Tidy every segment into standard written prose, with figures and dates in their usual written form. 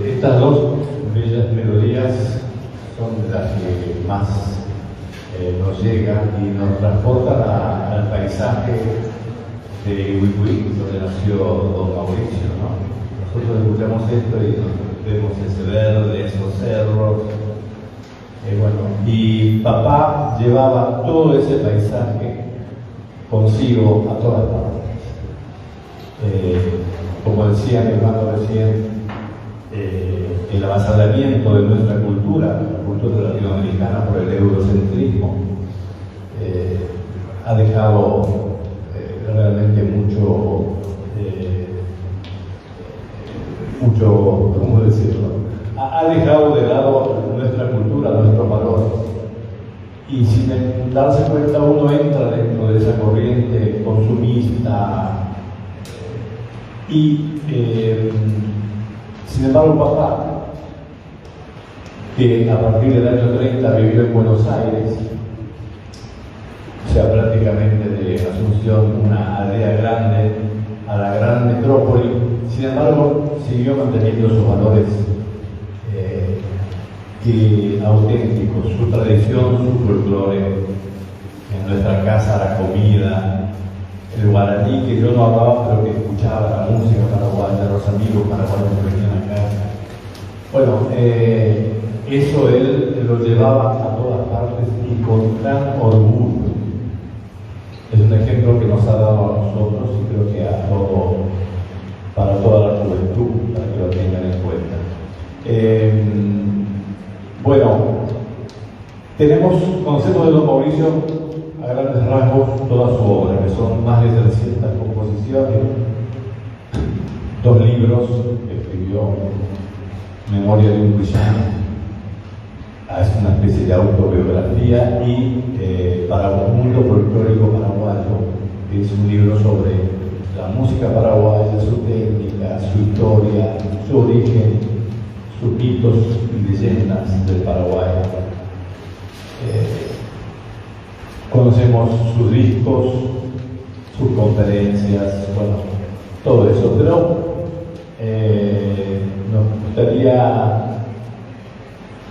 Estas dos bellas melodías son de las que más nos llegan y nos transportan al paisaje de Iwiqui, donde nació don Mauricio, ¿no? Nosotros escuchamos esto y vemos ese verde, esos cerros. Y papá llevaba todo ese paisaje consigo a todas partes. Como decía mi hermano recién, el avasallamiento de nuestra cultura, la cultura latinoamericana, por el eurocentrismo, ha dejado realmente mucho, ¿cómo decirlo? Ha dejado de lado nuestra cultura, nuestros valores. Y sin darse cuenta uno entra dentro de esa corriente consumista y sin embargo papá, que a partir del año 30 vivió en Buenos Aires, o sea prácticamente de Asunción, una aldea grande, a la gran metrópoli. Sin embargo, siguió manteniendo sus valores auténticos, su tradición, su folclore. En nuestra casa la comida, el guaraní, que yo no hablaba, pero que escuchaba la música paraguaya, los amigos paraguayos que venían acá. Bueno, eso él lo llevaba a todas partes y con gran orgullo. Es un ejemplo que nos ha dado a nosotros y creo que para toda la juventud, para que lo tengan en cuenta. Bueno, conocemos de don Mauricio a grandes rasgos toda su obra, que son más de 300 composiciones, 2 libros que escribió, Memoria de un villano, es una especie de autobiografía, y para un mundo folclórico paraguayo, que es un libro sobre la música paraguaya, su técnica, su historia, su origen, sus mitos y leyendas del Paraguay. Conocemos sus discos, sus conferencias, bueno, todo eso, pero nos gustaría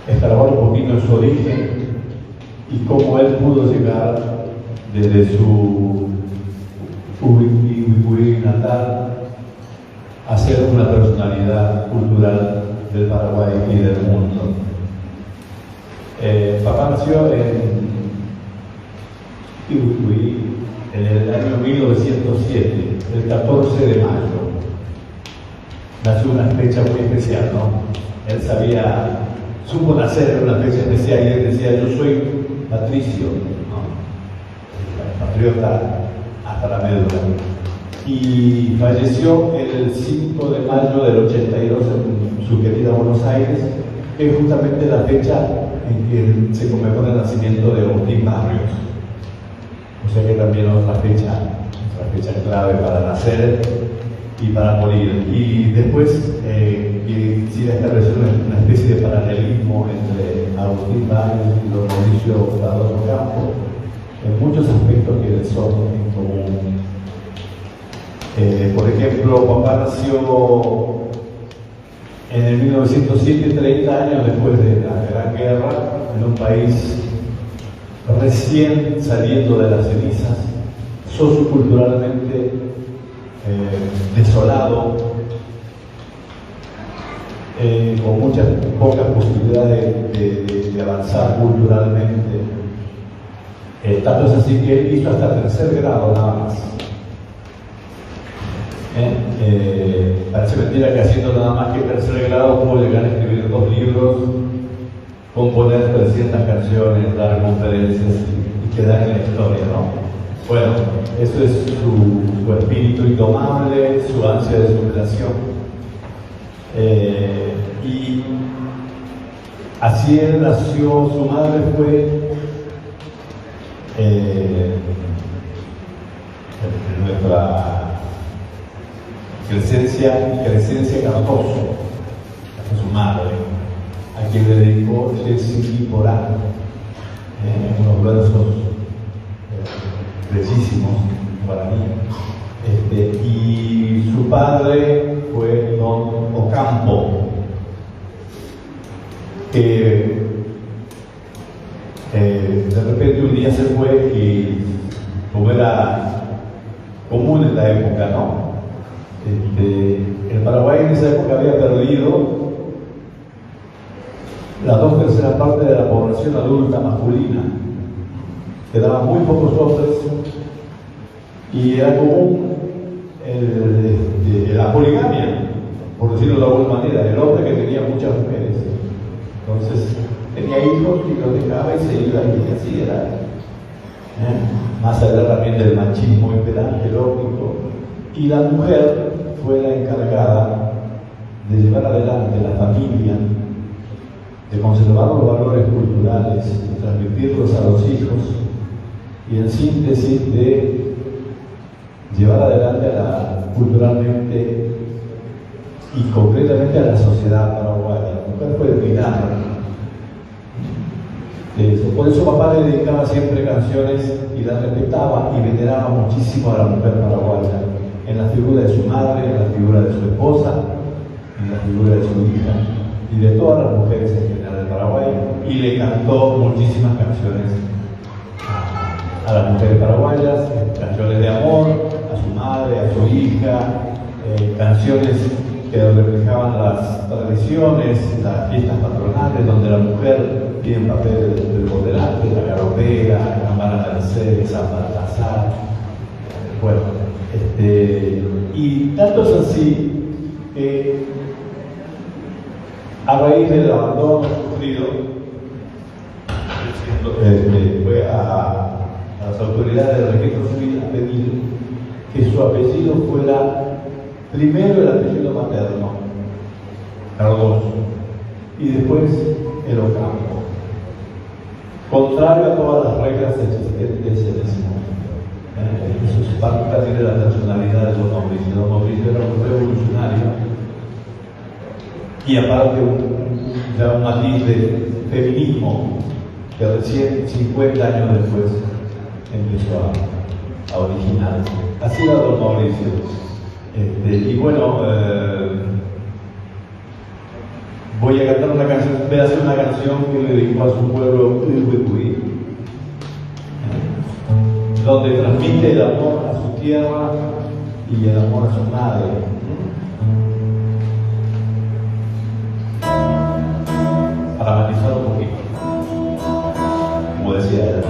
escarbar un poquito en su origen y cómo él pudo llegar desde su Uruguay natal a ser una personalidad cultural del Paraguay y del mundo. Papá nació en Uruguay en el año 1907, el 14 de mayo. Nació una fecha muy especial, ¿no? Él supo nacer en una fecha especial y él decía: yo soy patricio, ¿no? Patriota hasta la médula. Y falleció el 5 de mayo del 82 en su querida Buenos Aires, que es justamente la fecha en que se conmemora el nacimiento de Agustín Barrios. O sea que también es otra fecha clave para nacer y para morir. Y después quisiera establecer una especie de paralelismo entre Agustín Barrios y don Mauricio Ocampo en muchos aspectos que les son en común. Por ejemplo, papá nació en el 1907, 30 años después de la Gran Guerra, en un país recién saliendo de las cenizas, socioculturalmente desolado, con muchas pocas posibilidades de avanzar culturalmente. Tanto es así que él hizo hasta tercer grado nada más. Parece mentira que haciendo nada más que tercer grado pudo llegar a escribir 2 libros, componer 300 canciones, dar conferencias y quedar en la historia, ¿no? Bueno, eso es su espíritu indomable, su ansia de superación. Y así él nació. Su madre fue nuestra Crescencia Cardoso, su madre, a quien le dedicó el Porá, unos versos bellísimos guaraní. Y su padre fue don Ocampo, que de repente un día se fue, y como era común en la época, ¿no? El Paraguay en esa época había perdido las 2/3 partes de la población adulta masculina. Quedaban muy pocos hombres y era común la poligamia, por decirlo de alguna manera, el hombre que tenía muchas mujeres. Entonces tenía hijos y los dejaba y se iba, y así era. Más allá también del machismo imperante, lógico. Y la mujer fue la encargada de llevar adelante la familia, de conservar los valores culturales, de transmitirlos a los hijos y, en síntesis, de llevar adelante culturalmente y concretamente a la sociedad paraguaya. La mujer fue el pilar. Por eso papá le dedicaba siempre canciones y la respetaba y veneraba muchísimo a la mujer paraguaya, en la figura de su madre, en la figura de su esposa, en la figura de su hija y de todas las mujeres en general de Paraguay, y le cantó muchísimas canciones a las mujeres paraguayas, canciones de amor, a su madre, a su hija, canciones que reflejaban las tradiciones, las fiestas patronales, donde la mujer tiene un papel preponderante, la garopera, la cámara Mercedes, San Baltasar, bueno, y tanto es así que a raíz del abandono sufrido, fue a las autoridades del registro civil a pedir que su apellido fuera primero el apellido materno, Cardoso, y después el Ocampo, contrario a todas las reglas existentes en ese momento. Eso es parte también de la personalidad de Don Mauricio. Don Mauricio era un revolucionario y aparte ya un matiz de feminismo que recién 50 años después empezó a originar. Así era Don Mauricio. Y bueno, voy a cantar una canción, voy a hacer una canción que le dedicó a su pueblo Uihuicuí, donde transmite el amor a su tierra y el amor a su madre. Para matizar un poquito, como decía él.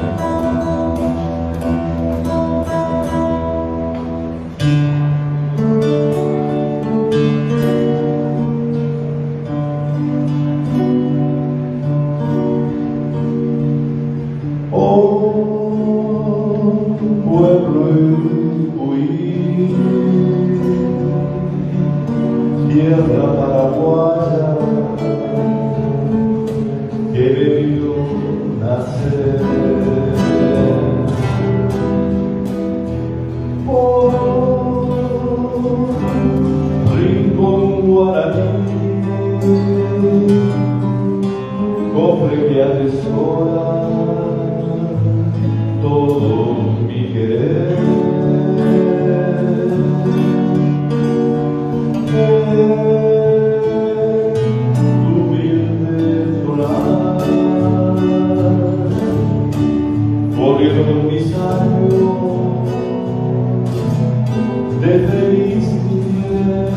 Tierra paraguaya que me vio nacer. Oh, rincón guaraní, cofre que atesora todo mi querer. Corrieron mis años de felicidad.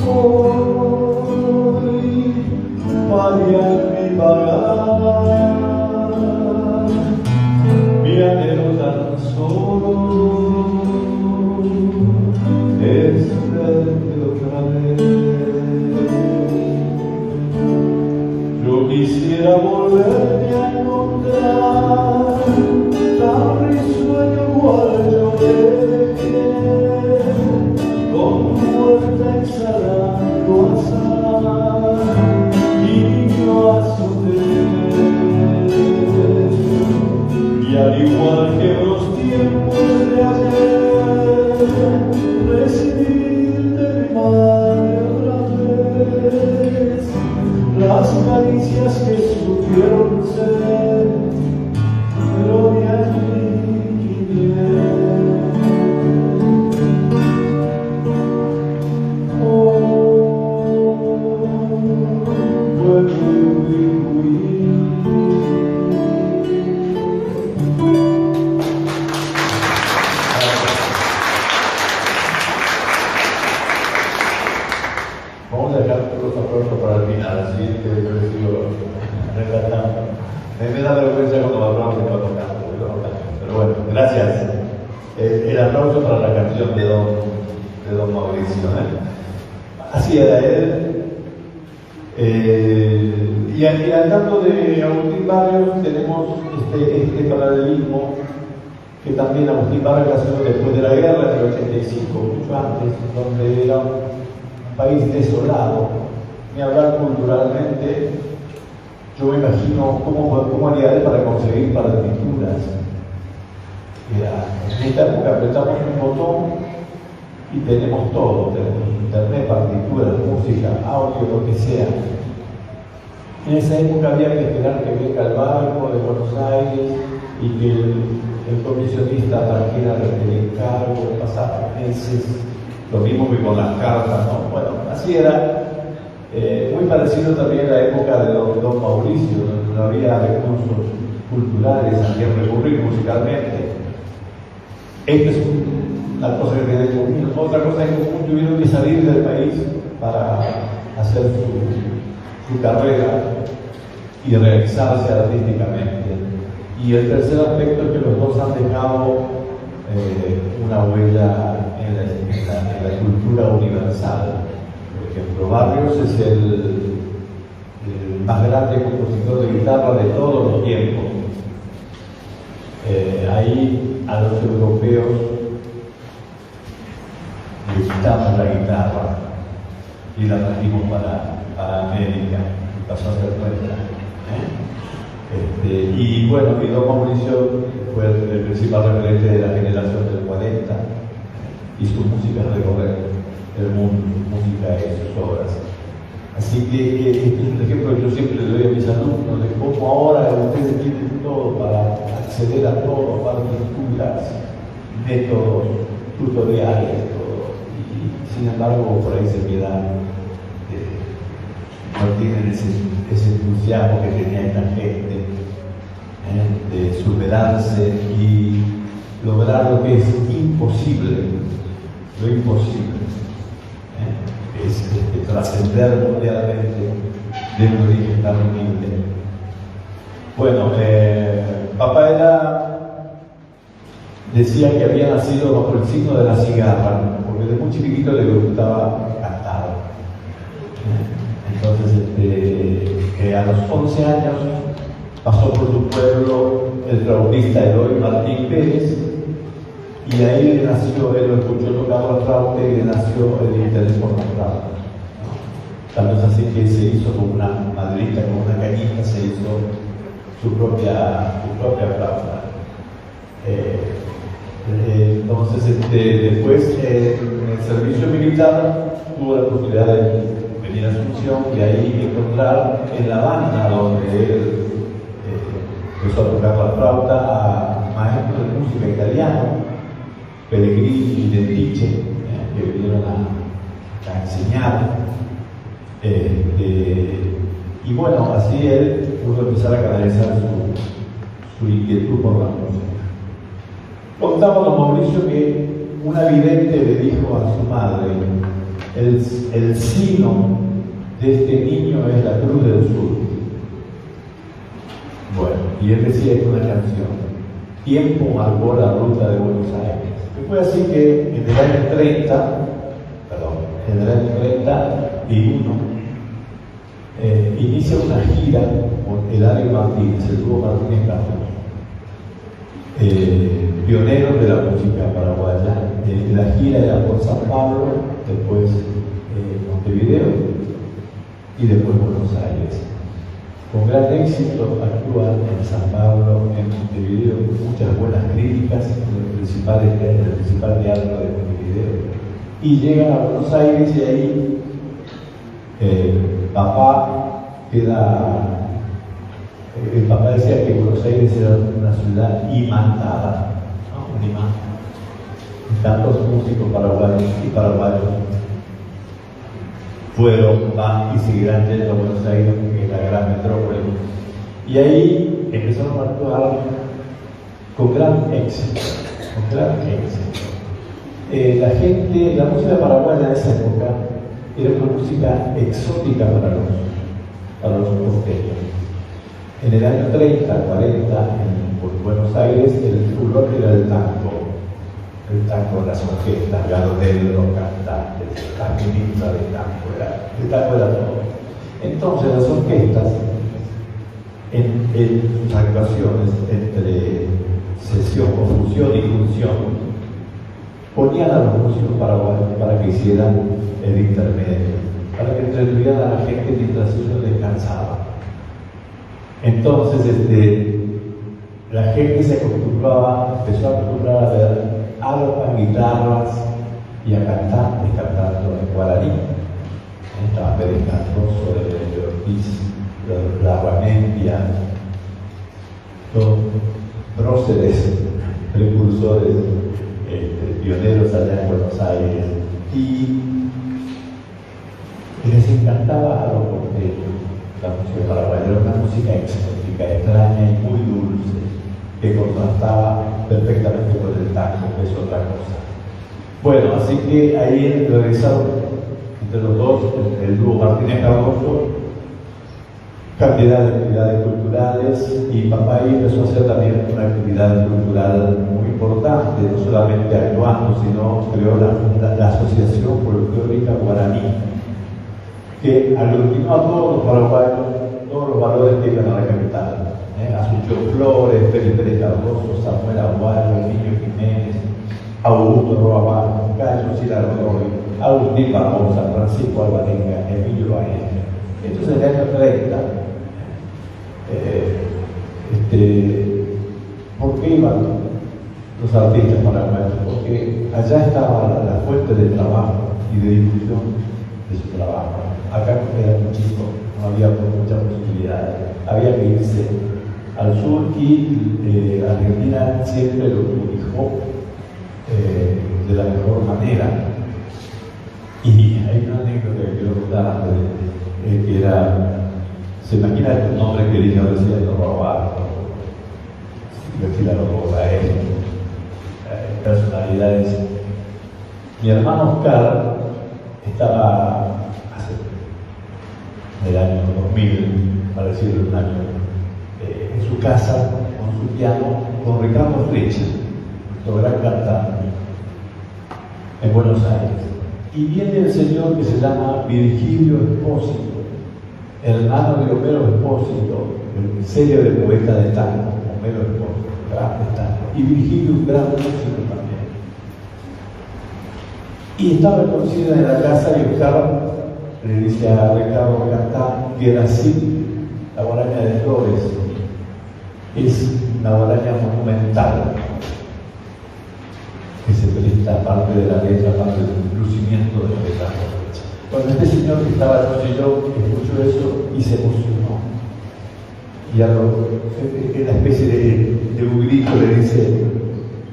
Hoy pagan mi pagar mi anhelo tan solo es verte otra vez. Yo quisiera volverte a encontrar tan risueño cual yo dejé, con tu vuelta exhalando azar y yo azoté. Y al igual que en los tiempos de ayer, recibir de mi madre otra vez las caricias que supieron ser gloria en mi piel. Oh, pueblo Uihuicuí. Vamos a dejar los aplausos para el final, así que yo les sigo relatando. Me da vergüenza cuando me aplauden cuando canto, pero bueno, gracias. El aplauso para la canción de Don Mauricio. Así era él. Y hablando de Agustín Barrios, tenemos este paralelismo que también Agustín Barrios nació después de la guerra, en el 85, mucho antes, donde era un país desolado, ni hablar culturalmente. Yo me imagino cómo haría él para conseguir partituras. En esta época apretamos un botón y tenemos todo, tenemos internet, partituras, música, audio, lo que sea. En esa época había que esperar que venga el barco de Buenos Aires y que el comisionista trajera el encargo, pasar meses, lo mismo que con las cartas, ¿no? Bueno, así era. Muy parecido también a la época de don Mauricio, donde no había recursos culturales a quien recurrir musicalmente. Esta es una cosa que tiene en común. Otra cosa en común, tuvieron que salir del país para hacer su carrera y realizarse artísticamente. Y el tercer aspecto es que los dos han dejado una huella en la cultura universal. Por ejemplo, Barrios es el más grande compositor de guitarra de todos los tiempos. Ahí a los europeos les quitamos la guitarra y la trajimos para América y pasó a ser nuestra. Y bueno, y don Mauricio fue el principal referente de la generación del 40 y su música recorre el mundo, música y sus obras. Así que este es un ejemplo que yo siempre le doy a mis alumnos de cómo ahora ustedes tienen todo para acceder a todo, partituras, métodos, tutoriales, todo. Y sin embargo, por ahí se quedan, no tienen ese entusiasmo que tenía esta gente de superarse y lograr lo que es imposible, lo imposible. Es trascender mundialmente de un origen tan humilde. Bueno, papá decía que había nacido bajo el signo de la cigarra, porque de muy chiquitito le gustaba cantar. Entonces, a los 11 años pasó por su pueblo el flautista Eloy Martín Pérez, y ahí le nació, él lo escuchó tocar la flauta y le nació el interés por la flauta. Tal vez así que se hizo con una madrita, con una cañita, se hizo su propia flauta. Entonces, después en el servicio militar tuvo la oportunidad de venir a Asunción y ahí encontrar en la banda donde él empezó a tocar la flauta a maestros de música italiano, Pellegrini y Dentice, que vinieron a enseñar. Y bueno, así él pudo empezar a canalizar su inquietud por la música. Contaba don Mauricio que una vidente le dijo a su madre: el sino de este niño es la Cruz del Sur. Bueno, y él decía en una canción: tiempo marcó la ruta de Buenos Aires. Y fue así que en el año 31, inicia una gira con Eladio Martínez, el dúo Martínez Castro, pioneros de la música paraguaya. La gira era por San Pablo, después Montevideo y después Buenos Aires. Con gran éxito actúa en San Pablo, en Montevideo, muchas buenas críticas en el principal teatro de Montevideo. Y llega a Buenos Aires y ahí papá decía que Buenos Aires era una ciudad imantada, ¿no? Un imán. Tantos músicos paraguayos y paraguayos van y seguirán yendo a Buenos Aires, que es la gran metrópoli. Y ahí empezaron a actuar con gran éxito. La música paraguaya de esa época era una música exótica para los costeños. En el año 30, 40, en Buenos Aires, el furor era el tango, las orquestas, Gardel, los cantantes, las ministras del tango era todo. Entonces las orquestas, en sus actuaciones entre sesión o fusión y función, ponían a los músicos paraguayos para que hicieran el intermedio, para que entretuvieran a la gente mientras ellos descansaban. Entonces la gente empezó a acostumbrar a ver arpa, guitarras y a cantantes cantando en guaraní. Estaba Pérez Cardoso, de Ortiz, la Ramentia, los próceres, precursores, pioneros allá en Buenos Aires, y les encantaba a los porteños la música paraguaya. Era una música exótica, extraña y muy dulce, que contrastaba perfectamente con el tango, que es otra cosa. Bueno, así que ahí realizaron entre los dos, el dúo Martínez Cardoso, cantidad de actividades culturales, y papá ahí empezó a hacer también una actividad cultural muy importante, no solamente actuando, sino creó la Asociación Folclórica Guaraní, que aglutinó a todos los paraguayos, todos los valores que iban a la capital. Asunción Flores, Felipe Pérez Cardoso, Samuel Aguayo, Niño Jiménez, Augusto Roabán, Cayo Cilarroy, Agustín Barbosa, Francisco Alvarenga, Emilio Baena. Esto es en el año 30. ¿Por qué iban los artistas paraguayos? Porque allá estaba la fuente de trabajo y de difusión de su trabajo. Acá era muy chico, no había muchas posibilidades. Había que irse al sur y Argentina siempre lo cobijó de la mejor manera. Y hay una anécdota que quiero contar que era, se imagina el nombre que dije recién, Robar, personalidades. Mi hermano Oscar estaba en el año 2000, para decirlo un año, en su casa con su piano con Ricardo Flecha, nuestro gran cantante, en Buenos Aires. Y viene el señor que se llama Virgilio Espósito, hermano de Homero Espósito, el célebre poeta de tango, Homero Espósito, gran tango, y Virgilio, un gran músico también. Y estaba conocido en la casa y Oscar le dice a Ricardo Cantán que era así, la guaraña de Flores es una guaraña monumental que se presta parte de la letra, parte del lucimiento de los detalles. Bueno, este señor que estaba en yo escuchó eso y se emocionó. Y en una especie de un grito le dice: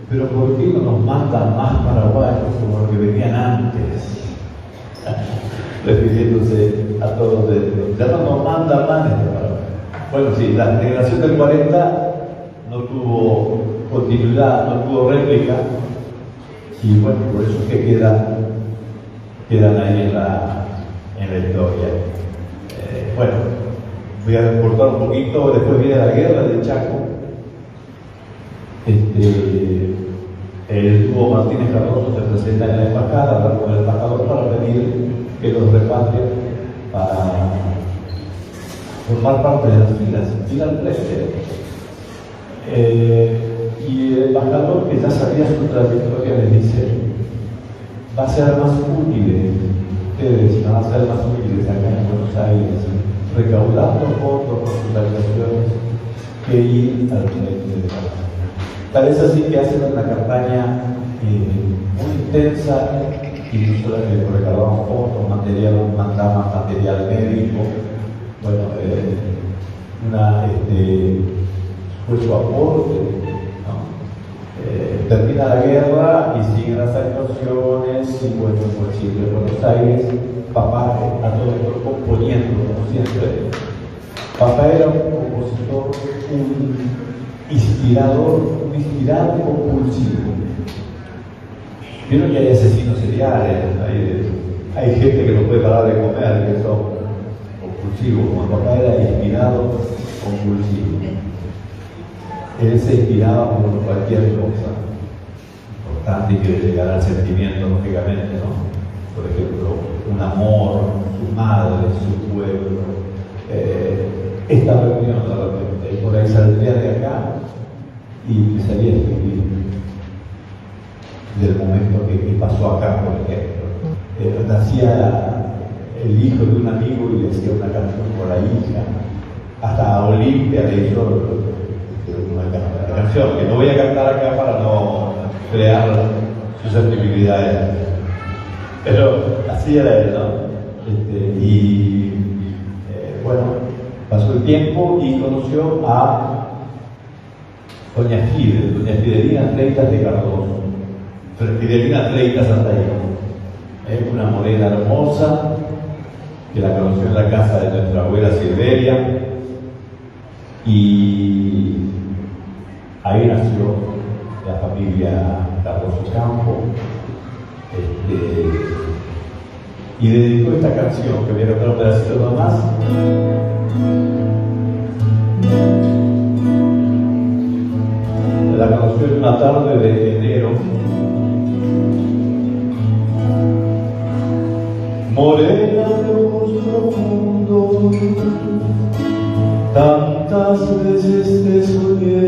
pero ¿por qué no nos mandan más paraguayos como los que venían antes? Refiriéndose a todos ya no nos mandan más. Bueno, sí, la generación del 40 no tuvo continuidad, no tuvo réplica, y bueno, por eso es que quedan ahí en la historia. Bueno, voy a cortar un poquito, después viene la guerra del Chaco. El dúo Martínez Cardoso se presenta en la embajada, hablar con el embajador para pedir que los repatrien para formar parte de las filas, finalmente. Y el embajador, que ya sabía su trayectoria, le dice: va a ser más útil, ustedes van a ser más útiles acá en Buenos Aires, recaudando fondos por sus organizaciones, que ir al frente de la campaña. Tal es así que hacen una campaña muy intensa, y no solamente recaudaban fondos, mandaban material médico. Bueno, fue su aporte, ¿no? Termina la guerra y siguen las actuaciones, y bueno, pues siempre en Buenos Aires, papá a todo esto componiendo, como siempre. Papá era un compositor, un inspirado compulsivo. Vieron que hay asesinos seriales, hay gente que no puede parar de comer, que son compulsivos. Como papá era inspirado compulsivo, él se inspiraba por cualquier cosa importante y quiere llegar al sentimiento, lógicamente, ¿no? Por ejemplo, un amor, su madre, su pueblo, esta reunión de repente, y por ahí saldría de acá y empezaría a escribir del momento que pasó acá, por ejemplo. Nacía el hijo de un amigo y le hacía una canción por la hija. Hasta a Olimpia le hizo una canción, que no voy a cantar acá para no crear susceptibilidades. Pero así era él, ¿no? Bueno, pasó el tiempo y conoció a doña Fidelina Freitas de Cardoso, Fidelina Freitas Santayana, una morena hermosa que la conoció en la casa de nuestra abuela Silveria, y ahí nació la familia Cardoso Campo, y le dedicó esta canción que voy a cantar un pedacito nomás. La conoció en una tarde de enero. Morena de ojos profundos, tantas veces te soñé,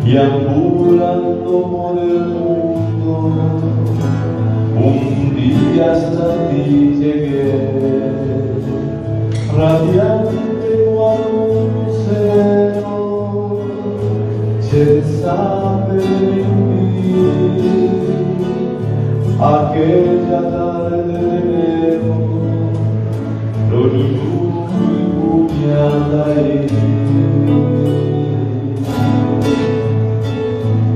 y ambulando por el mundo, un día hasta ti llegué, radiante cual un lucero, se sabe de mí, aquella tarde de enero, lo y puñalai,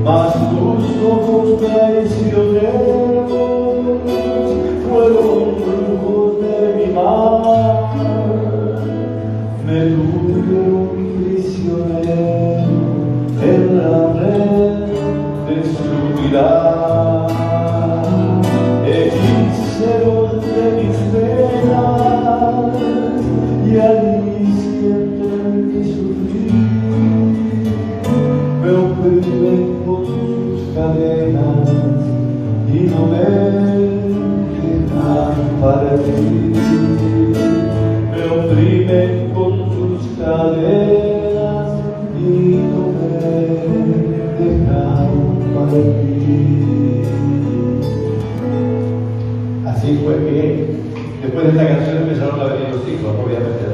mas tus ojos traicioneros fueron brujos de mi mar, me tuvieron prisionero en la red de su mirar, hechiceros de mis penas y aliciente de sufrir, me oprimen con sus cadenas y no me dejan partir, me oprimen con sus cadenas y no me dejan partir. Así fue que después de esta canción empezaron a venir los hijos, obviamente.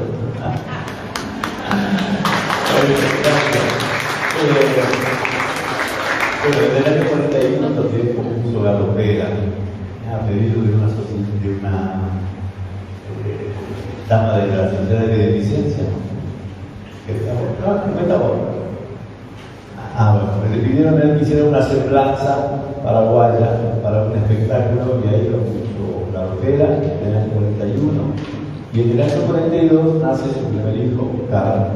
Desde el año 41 también compuso La Ropera, a pedido de una dama de la Sociedad de Beneficencia, que bueno, le pidieron a él que hiciera una semblanza paraguaya para un espectáculo, y ahí lo puso La Ropera en el año 41, y en el año 42 nace su primer hijo, Carlos.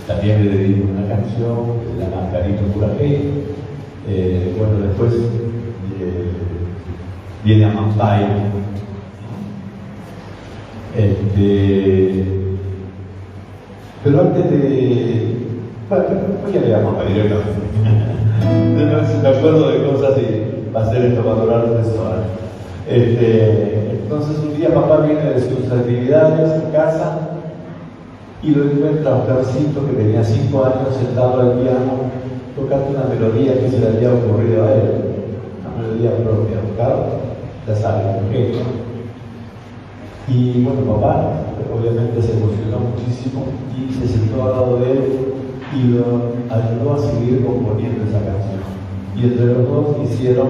También le dedico una canción que se llama Carito Curajé. Bueno, después viene Amampay. Pero antes de... Bueno, voy a leer Amampay directamente. Si me acuerdo de cosas y va a ser esto para durar un restaurante. Entonces un día papá viene de sus actividades en casa y lo encuentra a Oscarcito, que tenía 5 años, sentado al piano, tocando una melodía que se le había ocurrido a él, una melodía propia. Oscar, ya saben, genio. Y bueno, papá obviamente se emocionó muchísimo y se sentó al lado de él y lo ayudó a seguir componiendo esa canción. Y entre los dos hicieron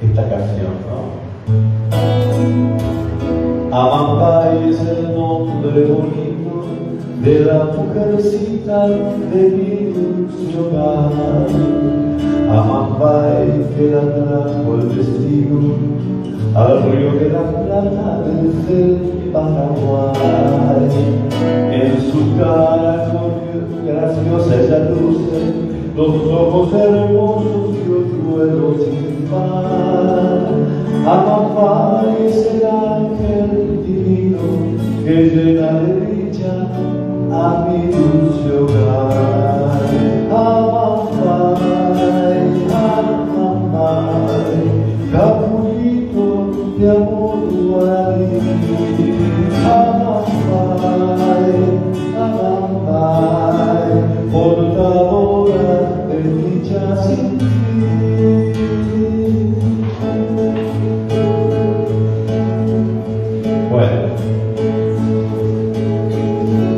esta canción, ¿no? Amampay es el nombre bonito de la mujercita de mi dulce hogar. Amampay que la trajo el destino al río de la Plata desde el Paraguay. En su cara graciosa ella luce los ojos hermosos y hoyuelos sin par. Amampay es el ángel divino que llena de dicha a mi dulce hogar. Amampay, Amampay, capullito de amor guaraní. Amampay, Amampay, portadora de dicha sin fin. Bueno,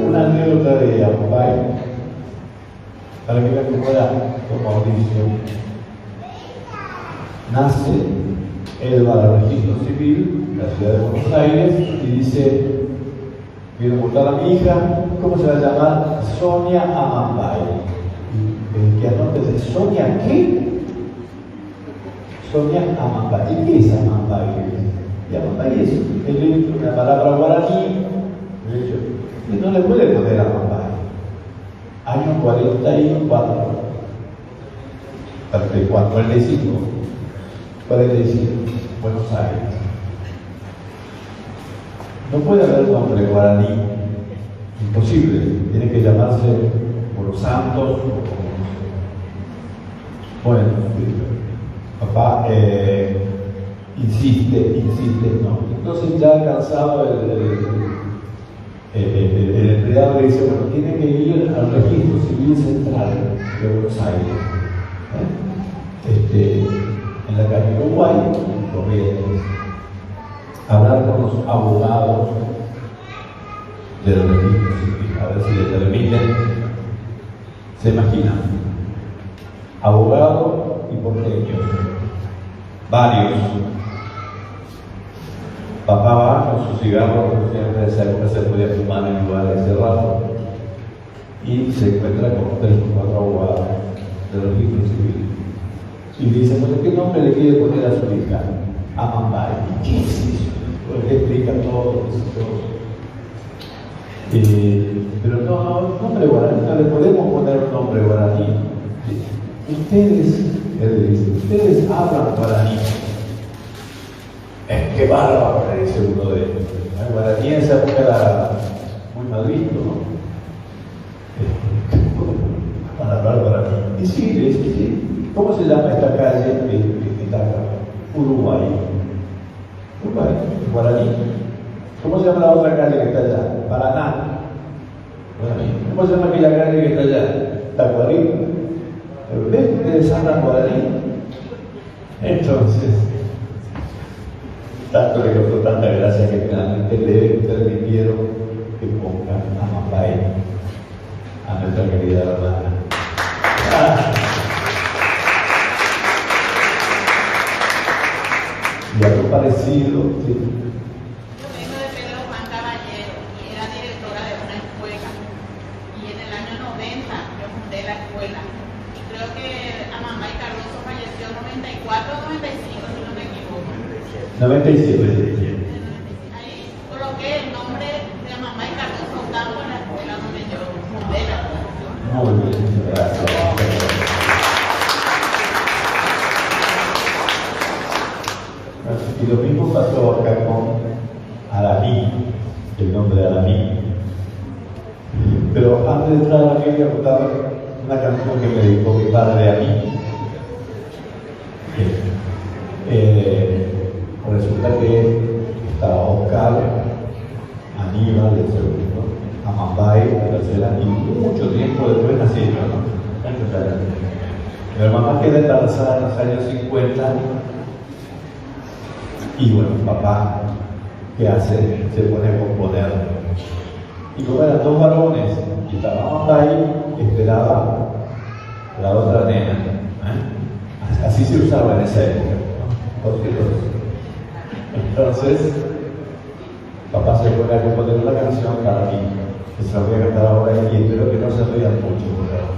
una anécdota de Amampay, para que vean cómo era don Mauricio. Nace Él va al registro civil de la ciudad de Buenos Aires y dice: quiero votar a mi hija, ¿cómo se va a llamar? Sonia Amambay. Y el que anota dice: ¿Sonia qué? Sonia Amambay. ¿Y qué es Amambay? Y Amambay es una palabra guaraní, y no le puede poner Amambay. Año 44, 45, Buenos Aires. No puede haber nombre guaraní, imposible, tiene que llamarse por los santos. Bueno, papá insiste, no. Entonces, ya cansado, el empleado le dice: bueno, tiene que ir al registro civil central de Buenos Aires, en la calle Uruguay, Corrientes, hablar con los abogados del registro civil, a ver si le permiten. Se imaginan, abogados y porteños, varios. Papá va con su cigarro, porque siempre en esa época se podía fumar en lugares cerrados, y se encuentra con 3 o 4 abogados del registro civil. Y dice: bueno, ¿qué nombre le quiere poner a su hija? Amambay. ¿Qué es eso? Porque explica todo, pero no, nombre guaraní, no le podemos poner un nombre guaraní. Él dice: ustedes hablan guaraní. ¡Qué bárbaro! Le dice uno de ellos. El guaraní en esa época era muy mal visto, ¿no? Para hablar guaraní. Y sí, le dice: sí. ¿Cómo se llama esta calle que está acá? Uruguay. Uruguay, guaraní. ¿Cómo se llama la otra calle que está allá? Paraná. Guaraní. ¿Cómo se llama aquella calle que está allá? Tacuarí. ¿Ves? ¿Ustedes hablan guaraní? Entonces, tanto le causó tanta gracia que finalmente le permitieron que pongan Amambay a nuestra querida hermana. Y algo parecido, sí. Yo vengo de Pedro Juan Caballero y era directora de una escuela. Y en el año 90 yo fundé la escuela. Y creo que Amambay Cardoso falleció en 94 o 95, si no me equivoco. 97. Ahí coloqué el nombre de Amambay Cardoso Ocampo en la escuela donde yo fundé la escuela. Muy bien, gracias. Y lo mismo pasó acá con Aramí, el nombre de Aramí. Pero antes de entrar a la Biblia, voy a contar una canción que me dedicó mi padre a mí. Resulta que estaba Oscar, Aníbal, el segundo, Amambay, la tercera, y mucho tiempo después nací yo, ¿no? Mi mamá queda embarazada en los años 50. Y bueno, papá, ¿qué hace? Se pone a componer. Y como eran 2 varones, y estaba Amambay, esperaba la otra nena. Así se usaba en esa época, ¿no? Entonces, papá se pone a componer una canción para mí, que se la voy a cantar ahora y espero que no se rían mucho, ¿verdad?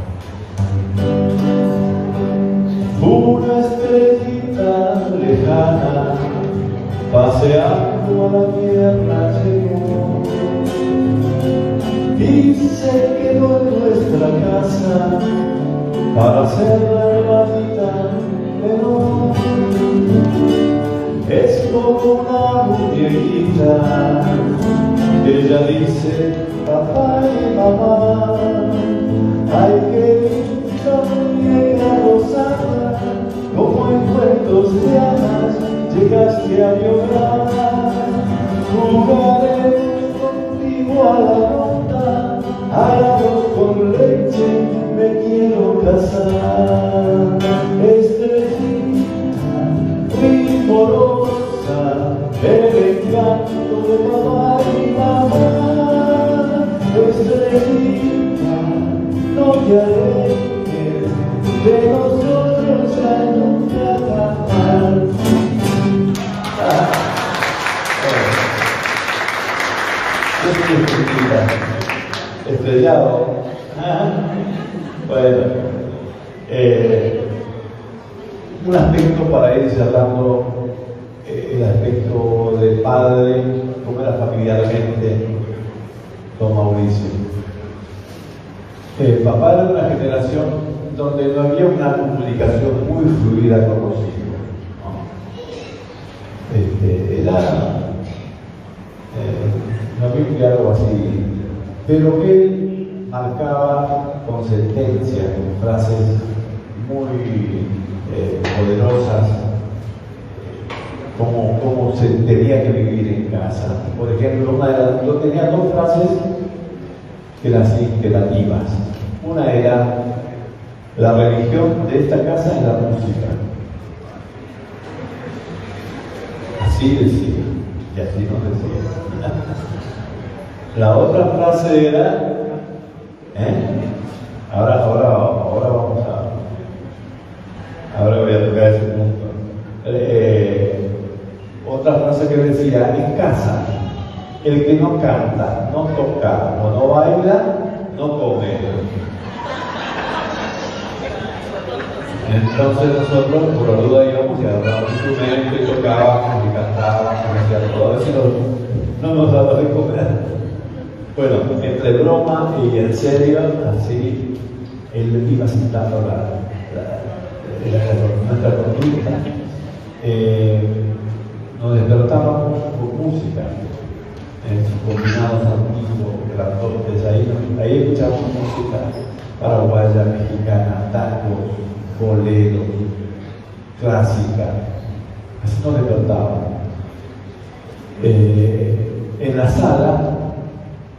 Una estrellita lejana paseando a la tierra llegó y se quedó en nuestra casa para hacer la hermanita menor. Es como una muñequita que ella dice: papá y mamá. Ay, qué linda muñeca rosada, como en cuentos de hadas llegaste a mi hogar. Jugaré contigo a la ronda, al arroz con leche me quiero casar. Estrellita primorosa, el encanto de papá y mamá. Estrellita, no te alejes de nosotros ya nunca jamás. estrellado. Bueno, un aspecto para ir cerrando, el aspecto del padre, cómo era familiarmente con Mauricio. Papá era de una generación donde no había una comunicación muy fluida con los hijos, ¿no? No había un diálogo así, pero él marcaba con sentencia, con frases muy poderosas, cómo se tenía que vivir en casa. Por ejemplo, yo tenía dos frases que eran imperativas. Una era: la religión de esta casa es la música. Así decía, y así nos decía. La otra frase era, ahora vamos ahora voy a tocar ese punto. Otra frase que decía: en casa, el que no canta, no toca o no baila, no come. Entonces nosotros, por la duda, íbamos y agarrábamos un instrumento y tocábamos y cantábamos y hacíamos todo eso. No nos daba de comer. Bueno, entre broma y en serio, así él iba sentando nuestra conducta. Nos despertábamos con música, en sus combinados antiguos, grandotes, ahí escuchábamos música paraguaya, mexicana, tangos, boleros, clásica, así nos despertábamos. En la sala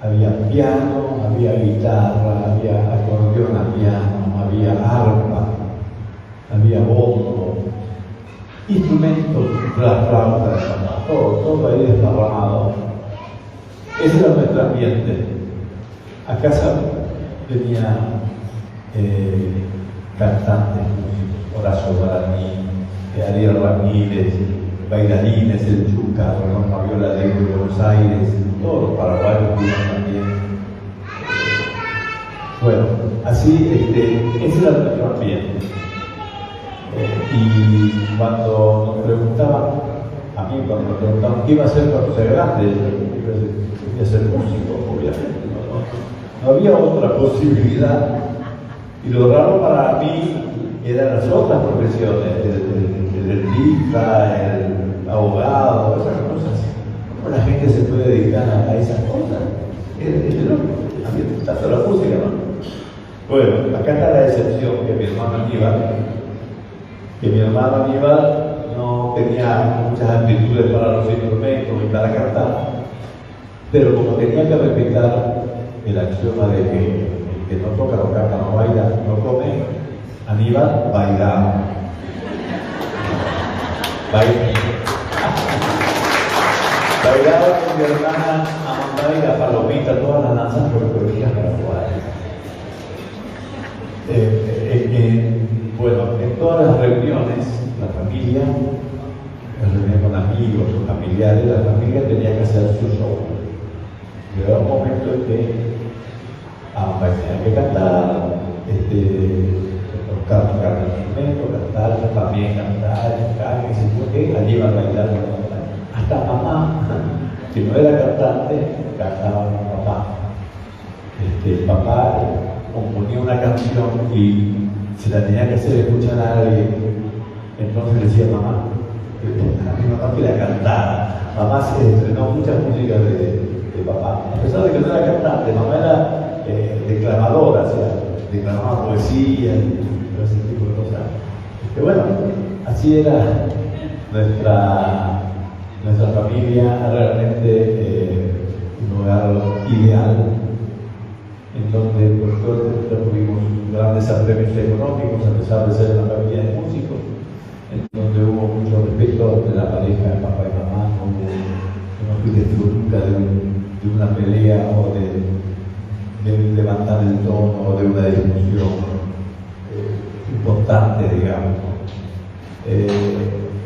había piano, había guitarra, había acordeón a piano, había arpa, había bombo, instrumentos, la flauta, todo ahí desparramado. Ese era nuestro ambiente. A casa venía cantantes, músicos, Horacio Guaraní, Ariel Ramírez, bailarines, el Chuca, Ramón Fabiola de Buenos Aires, todos los paraguayos vivían también. Bueno, así, ese era nuestro ambiente. Y cuando nos preguntaban, a mí cuando me preguntaban qué iba a hacer cuando sea grande, yo quería ser músico, obviamente. No había otra posibilidad. Y lo raro para mí eran las otras profesiones, el dentista, el abogado, esas cosas. ¿Cómo la gente se puede dedicar a esas cosas? Es loco. A mí me gusta la música, ¿no? Bueno, acá está la excepción, que mi hermano Aníbal no tenía muchas aptitudes para los instrumentos y para cantar, pero como tenía que respetar el axioma de que el que no toca, no canta, no baila, no come, Aníbal bailaba. Bailaba con mi hermana Amanda y la Palomita, todas las danzas folclóricas paraguayas. Bueno, en todas las reuniones, la familia, las reuniones con amigos, familiares, la familia tenía que hacer su show. Llegaba un momento en que tenía que cantar, tocar el instrumento, cantar, también cantar, y se fue que allí iban a bailar. Hasta mamá, que no era cantante, cantaba con papá. Papá componía una canción y se la tenía que hacer escuchar a alguien. Entonces le decía: mamá, mi mamá quería cantar. Mamá se estrenó muchas músicas de papá, a pesar de que no era cantante. Mamá era declamadora, o sea, declamaba poesía y todo ese tipo de cosas. Bueno, así era nuestra familia, realmente un hogar ideal, en donde por suerte tuvimos grandes apremios económicos, a pesar de ser una familia de músicos, en donde hubo mucho respeto entre la pareja de papá y mamá, donde no fui testigo nunca de una pelea o de levantar el tono o de una discusión importante, digamos.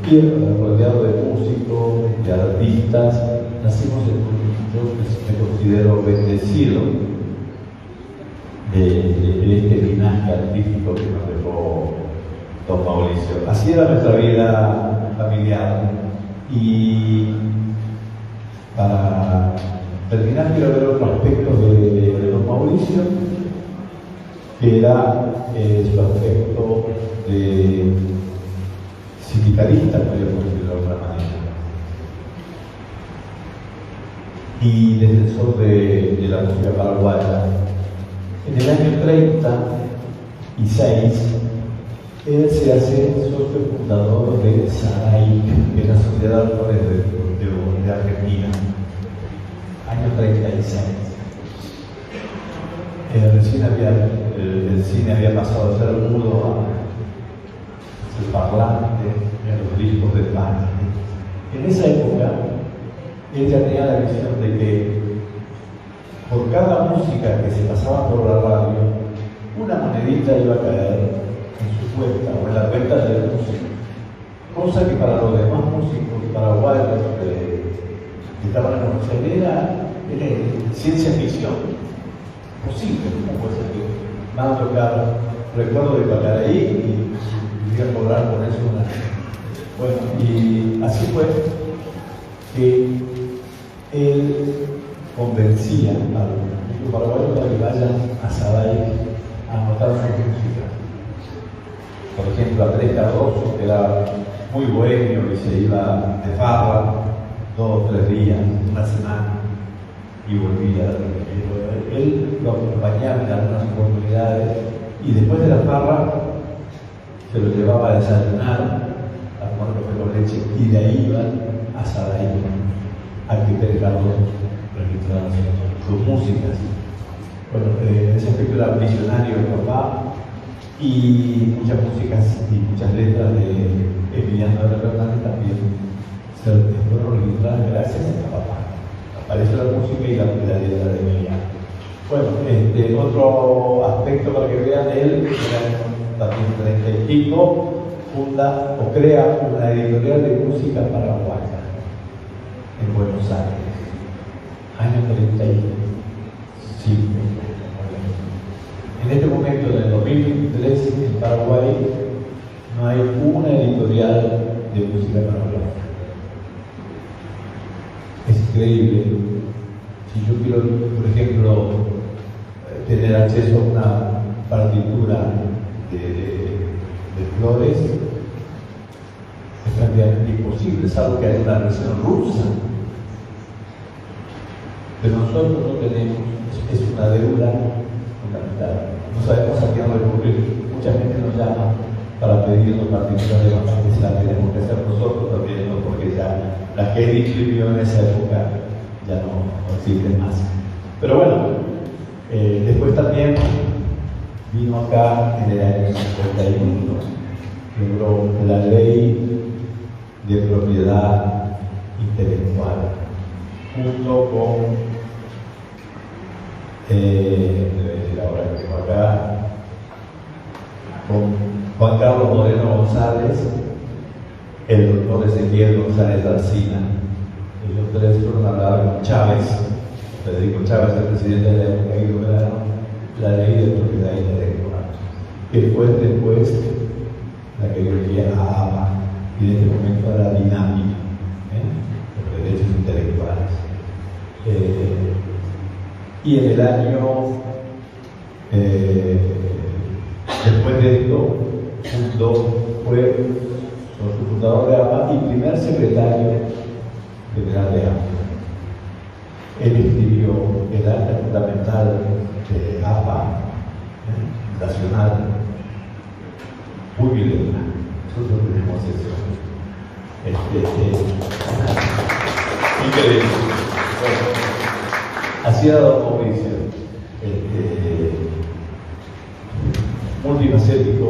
Y rodeado de músicos, de artistas, nacimos yo me considero bendecido de este linaje artístico que nos dejó don Mauricio. Así era nuestra vida familiar. Y para terminar quiero ver otro aspecto de don Mauricio, que era su aspecto de sindicalista, podríamos decirlo de alguna manera, y defensor de la música paraguaya. En el año 36, él se hace socio fundador de SADAIC, que es la Sociedad de Autores de Argentina, año 36. Recién el cine había pasado a ser mudo a ser parlante en los discos de España. En esa época, él ya tenía la visión de que por cada música que se pasaba por la radio, una monedita iba a caer en su cuenta o en la cuenta del músico. Cosa que para los demás músicos paraguayos que estaban en Buenos Aires era ciencia ficción. Posible, ¿cómo puede ser que van a tocar recuerdo de Pacaraí y iban a cobrar por eso una? Bueno, y así fue que él convencía a los paraguayos para que vayan a SADAIC a anotar su música. Por ejemplo, Andrés Cardoso, que era muy bohemio y se iba de farra 2 o 3 días, una semana, y volvía. Él lo acompañaba en algunas oportunidades y después de la farra se lo llevaba a desayunar, a tomar café con leche, y de ahí iban a SADAIC a que Pérez Cardoso registrara sus músicas. Bueno, ese aspecto era visionario de papá, y muchas músicas y muchas letras de Emiliano Hernández también se fueron registradas gracias a papá. Apareció la música y la letra de Emiliano. Bueno, otro aspecto para que vean, él, también 30 y pico, funda o crea una editorial de música paraguaya en Buenos Aires, año 35. En este momento, en el 2023, en Paraguay, no hay una editorial de música paraguaya. Es increíble. Si yo quiero, por ejemplo, tener acceso a una partitura de Flores, es prácticamente imposible, salvo que haya una versión rusa. Pero nosotros no tenemos, es una deuda fundamental. No sabemos a quién recurrir. Mucha gente nos llama para pedirnos partituras de Bach, que la tenemos que hacer nosotros también, ¿no? Porque ya la que él escribió en esa época ya no existe más. Pero bueno, después también vino acá en el año 51, logró la ley de propiedad intelectual, junto con ahora que tengo acá, con Juan Carlos Moreno González, el doctor Ezequiel González Alsina. Ellos tres fueron a hablar con Chávez, Federico Chávez, el presidente de la época, y lograron la ley de propiedad intelectual, que fue después la que dirigía a APA, y en este momento era dinámica, los derechos intelectuales. Y en el año, después de esto, fue su fundador de APA y primer secretario general de APA. Él escribió el acta fundamental de APA nacional, muy bien. Nosotros tenemos eso. Increíble. Bueno, así era don Mauricio, multifacético.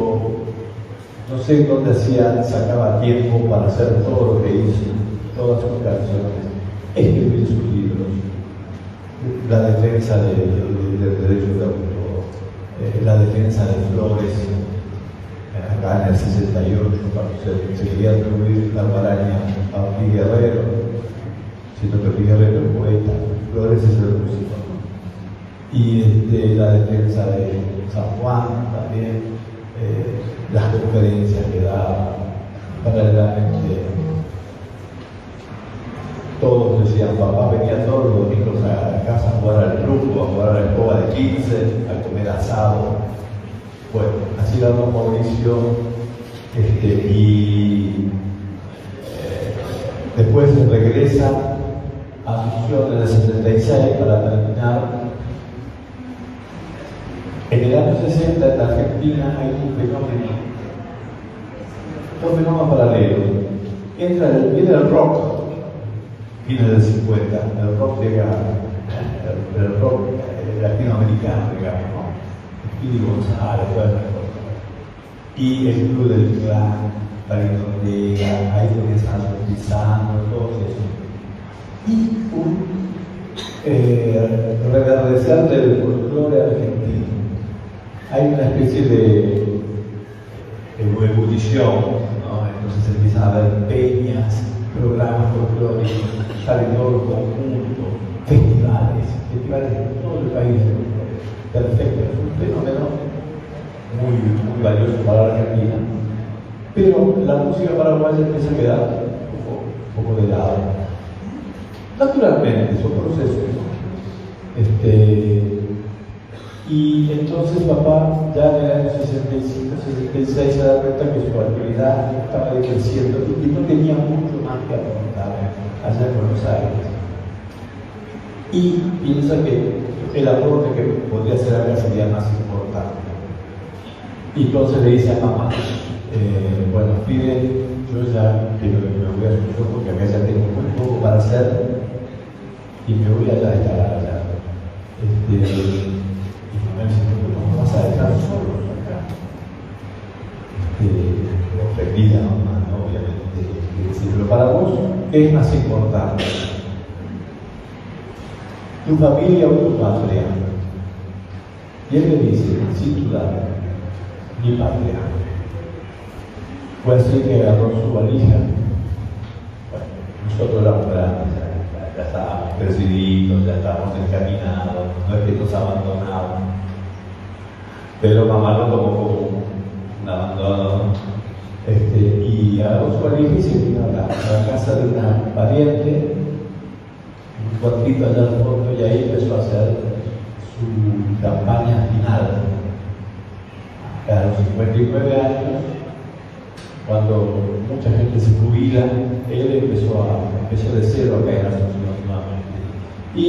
No sé dónde sacaba tiempo para hacer todo lo que hizo, todas sus canciones, escribir sus libros, la defensa del derecho de autor, la defensa de Flores, acá en el 68, cuando se quería atribuir la maraña a Pi Guerrero, siendo que Pi Guerrero es poeta, Flores es el músico, ¿no? y la defensa de San Juan también, las conferencias que daba, paralelamente todos decían, papá venía todos los domingos a la casa a jugar al truco, a jugar a la escoba de 15, a comer asado. Bueno, así era don Mauricio, después regresa a Asunción en el 76 para terminar. En el año 60 en la Argentina hay un fenómeno, dos fenómenos paralelos. Viene el rock, viene del 50, el rock llega, el rock latinoamericano, digamos, ¿no? Speedy González, todas esas cosas. Y el Club del Clan, Marino Ortega, ahí comienzan a Pisano, todo eso. Y un reverdecer del folclore argentino. Hay una especie de ebullición, ¿no? Entonces empiezan a haber peñas, programas folclóricos, salen todos los conjuntos, festivales en todo el país. Perfecto, es un fenómeno muy valioso para la Argentina, pero la música paraguaya empieza a quedar un poco de lado. Naturalmente, son procesos, ¿no? Y entonces papá ya en el año 65, 66 se da cuenta que su actividad estaba decreciendo y no tenía mucho más que aportar allá en Buenos Aires. Y piensa que el aporte que podría hacer acá sería más importante. Y entonces le dice a mamá, bueno, pide, yo ya me voy a Asunción porque acá ya tengo muy poco para hacer y me voy allá a instalar allá. Y mamá dice, ¿cómo vas a dejar solos acá? Ofendida mamá, ¿no? Obviamente. Pero para vos, ¿qué es más importante? ¿Tu familia o tu patria? Y él le dice, sin dudar, mi patria. Fue así que agarró su valija. Bueno, nosotros éramos grandes, ya estábamos creciditos, ya estábamos encaminados, no es que nos abandonaban. Pero mamá lo tomó como un abandono, y agarró su valija y se vino a la casa de una pariente, un cuartito allá al fondo, y ahí empezó a hacer su campaña final. A los 59 años, cuando mucha gente se jubila, él empezó de cero acá en Asunción nuevamente. Y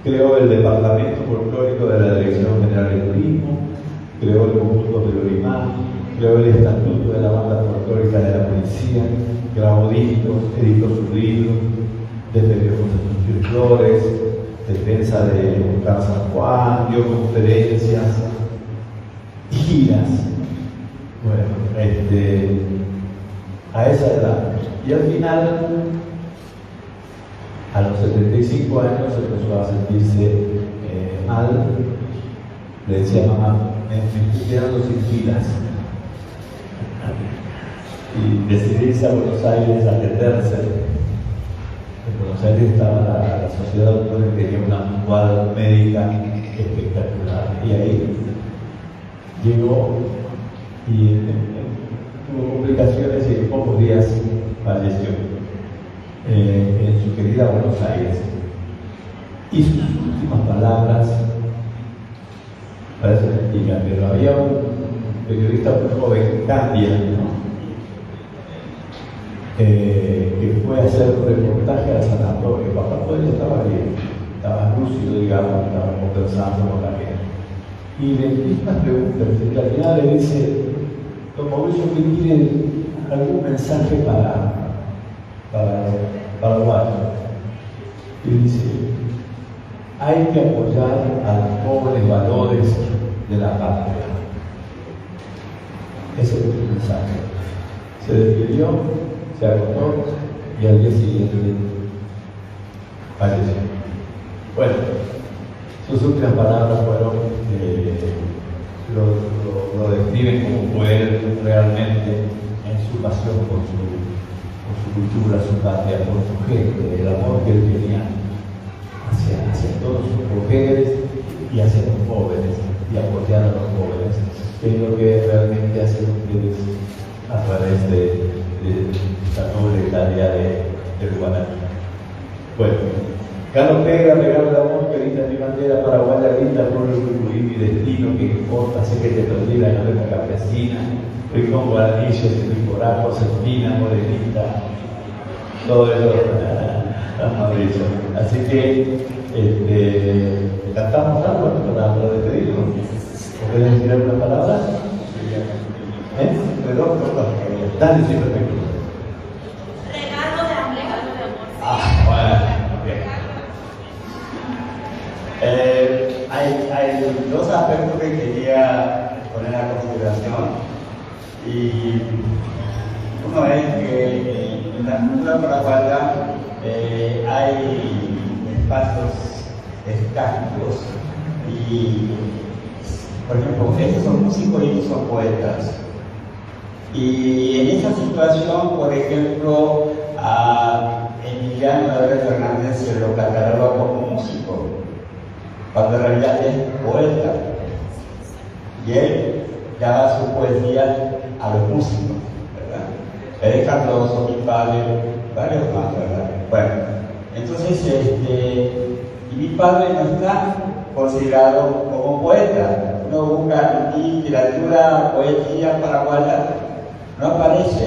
creó el Departamento Folclórico de la Dirección General de Turismo, creó el Conjunto de Lorimán, creó el Estatuto de la Banda Folclórica de la Policía, grabó discos, editó sus libros, defendió José Flores, defensa de San Juan, dio conferencias, giras. Bueno, a esa edad. Y al final, a los 75 años, empezó a sentirse mal. Le decía a mamá, me estoy quedando sin giras. Y decidí irse a Buenos Aires a atenderse. En Buenos Aires estaba la Sociedad de Doctores, que tenía una manual médica espectacular. Y ahí llegó y tuvo complicaciones y en pocos días falleció en su querida Buenos Aires. Y sus últimas palabras, parece mentira, pero había un periodista muy joven, Candia, ¿no? Que fue a hacer un reportaje al sanatorio. Papá todavía estaba bien, estaba lúcido, digamos, estaba conversando con la gente. Y le hizo unas preguntas, y al final le dice, don Mauricio, ¿qué tiene algún mensaje para Paraguay? Y dice, hay que apoyar a los jóvenes valores de la patria. Ese fue su mensaje. Se despidió, se acostó y al día siguiente falleció. Bueno, sus últimas palabras fueron, lo describen como fue él realmente en su pasión por su cultura, su patria, por su gente, el amor que él tenía hacia todos sus mujeres y hacia los jóvenes y apoyar a los jóvenes, que es lo que realmente hacen ustedes a través de esta noble tarea del guaraní. Bueno, Carlos Pega, regalo de amor, querida mi bandera paraguaya, linda, pueblo Cucurí, mi destino, que importa, sé que te perdí la novela campesina, rincón guaranillo, Ticorá, Josefina, Morenita, todo eso hemos dicho. Así que cantamos algo para despedirnos. ¿Puedes decir alguna palabra? Dale, sí, perfecto. Regalo de amor. Bueno, bien. Hay dos aspectos que quería poner a consideración. Y uno es que en la cultura paraguaya hay espacios estáticos y, por ejemplo, estos son músicos y estos son poetas. Y en esa situación, por ejemplo, a Emiliano David Fernández se lo cataloga como músico, cuando en realidad es poeta. Y él daba su poesía a los músicos, ¿verdad? Él es Cardoso, mi padre, varios más, ¿verdad? Bueno, entonces, y mi padre no está considerado como poeta. Uno busca literatura, poesía paraguaya, no aparece.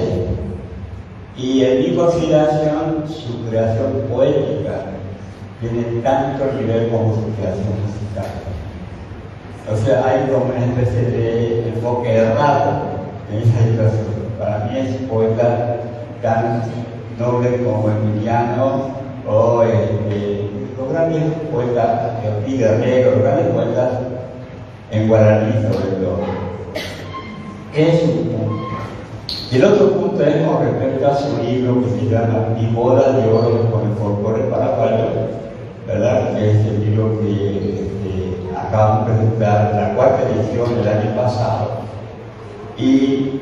Y en mi consideración, su creación poética tiene tanto nivel como su creación musical. O sea, hay como una especie de enfoque errado en esa situación. Para mí es poeta tan noble como Emiliano o los grandes poetas de Guerrero, los grandes poetas en guaraní sobre todo. Es un punto. Y el otro punto es con respecto a su libro que se llama Mi boda de oro con el folclore paraguayo, ¿verdad? Que es el libro que acabamos de presentar, la cuarta edición del año pasado. Y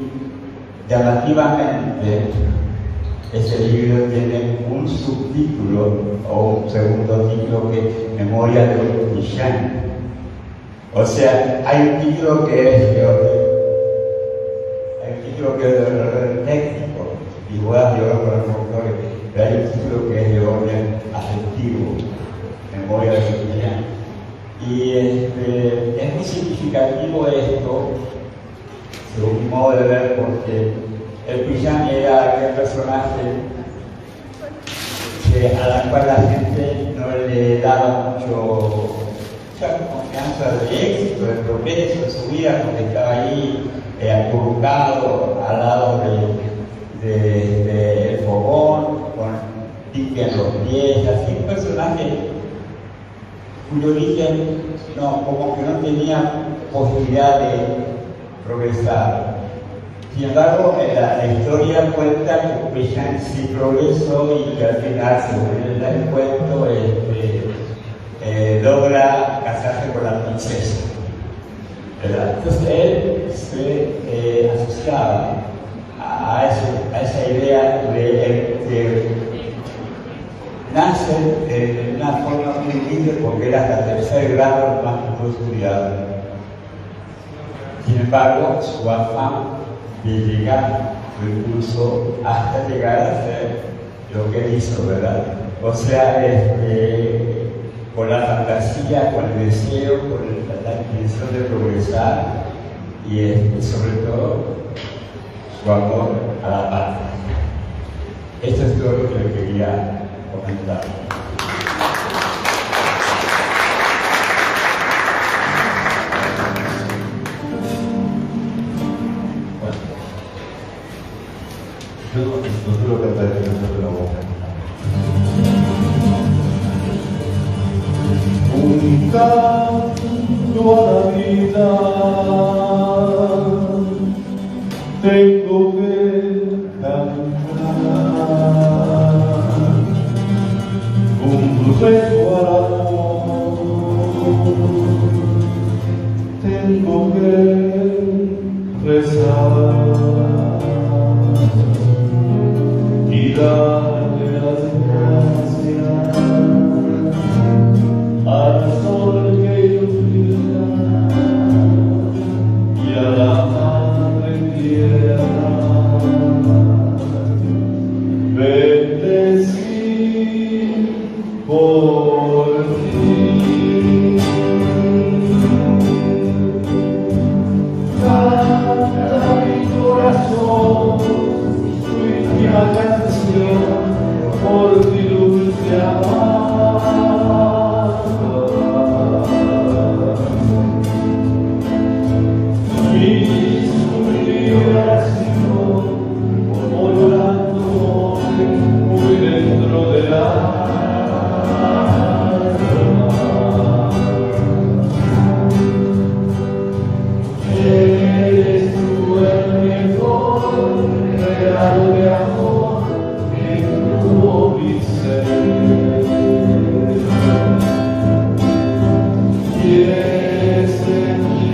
llamativamente, ese libro tiene un subtítulo o un segundo título que es Memoria de un Millán. O sea, hay un título que es de orden técnico y bodas de oro con el folclore, pero hay un título que es de orden afectivo, Memoria de un Millán. Y es muy significativo esto, según mi modo de ver, porque el Pillán era aquel personaje a la cual la gente no le daba mucha confianza de éxito, de progreso en su vida, porque estaba ahí acurrucado al lado del fogón, con pique en los pies, así un personaje cuyo origen como que no tenía posibilidad de progresar. Sin embargo, la historia cuenta que Pillán sí progresó y que al final, según el cuento, logra casarse con la princesa, ¿verdad? Entonces él se asociaba a esa idea de nace de una forma muy humilde porque era hasta tercer grado más que fue estudiado. Sin embargo, su afán de llegar lo impulsó hasta llegar a hacer lo que él hizo, ¿verdad? O sea, con la fantasía, con el deseo, con la intención de progresar y sobre todo su amor a la patria. Esto es todo lo que le quería comentar. Yo no suelo cantar en el de la boca. Un canto a la vida tengo que cantar, un rezo al amor tengo que rezar y darle las gracias al sol que ilumina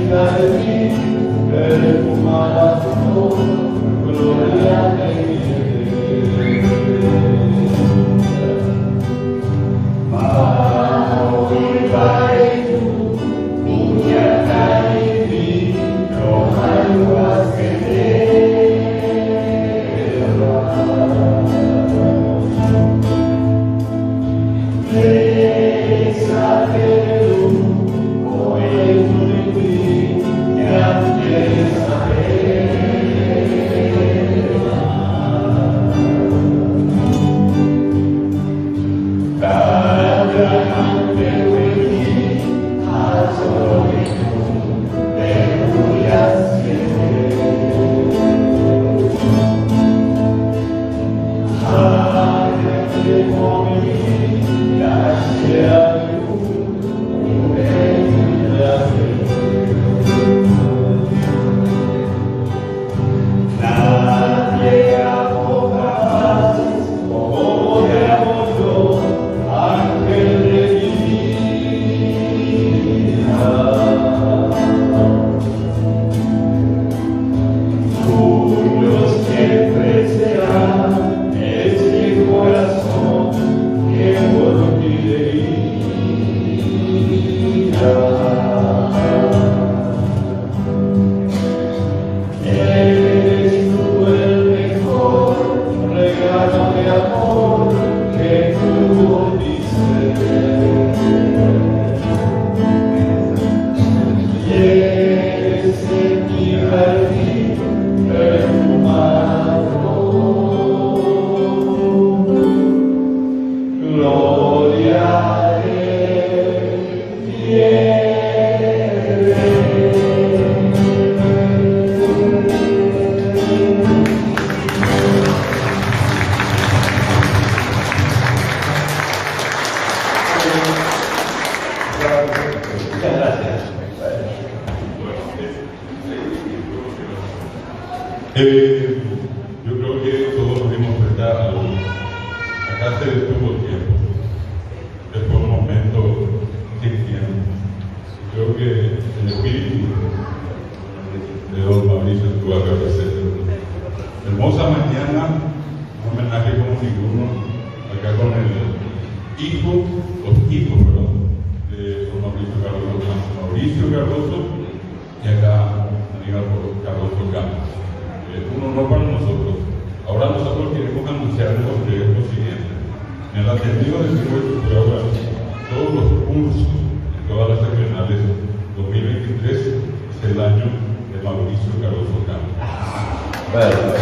cerca de ti, perfumada flor, gloria de mi Yo creo que todos nos dimos cuenta, acá se detuvo el tiempo, después un momento cristiano. Creo que el espíritu de don Mauricio estuvo acá presente. Hermosa mañana, un homenaje como ninguno, acá con el hijo, los hijos, perdón, de don Mauricio Cardoso, y acá Aníbal Cardoso Campos. Un honor para nosotros. Ahora nosotros queremos anunciarles a ustedes lo siguiente. En el atendido del circuito de ahora, todos los cursos en todas las regionales 2023 es el año de Mauricio Cardoso Campos.